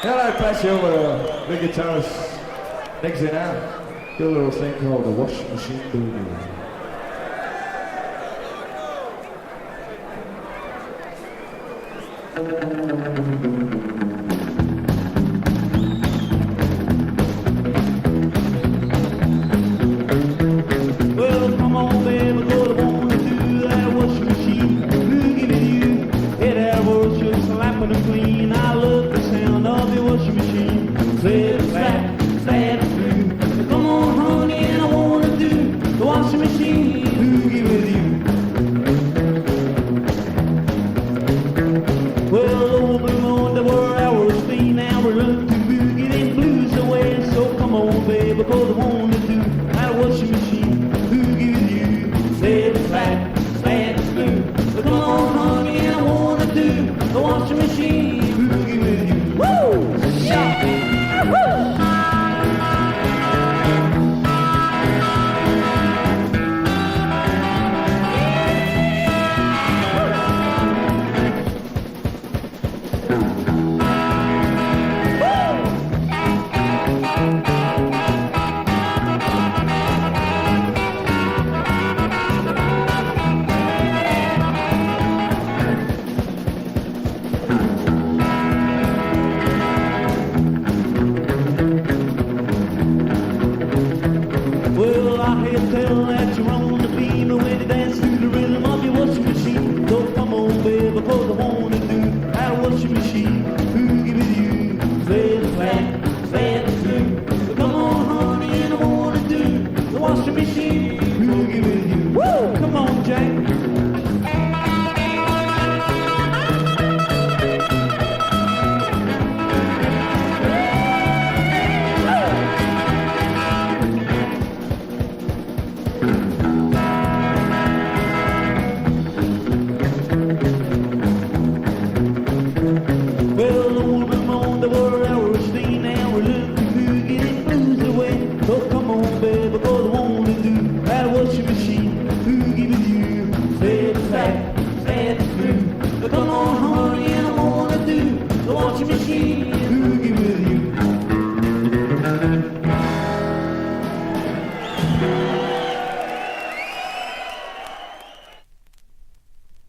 Now I pass you over the guitarist next in out. Do a little thing called the washing machine boogie. Well, come on, baby, 'cause I wanna do that washing machine boogie with you. Hey, that was just slapping and clean. I love the sound of your washing machine. Play it flat, flat and blue. Come on, honey, and I wanna do the washing machine boogie with you. Well, over on the world hours clean. Now we're up to boogie and blues away. So come on, baby, 'cause I wanna do that washing machine boogie with you. Play it flat, flat and blue. But come on, honey, and I wanna do the washing machine boogie with you. Woo! Yeah! Woo! Well, I hear tell that you're on the beam and when you dance to the rhythm of your washing machine. So come on, baby, 'cause I wanna do that washing machine boogie with you. Play it flat, flat and blue. So come on, honey, and I wanna do the washing machine boogie with you. Woo! Come on, Jack. Well, over on the world hours clean. Now we're looking boogie and blues away. So come on, baby, 'cause I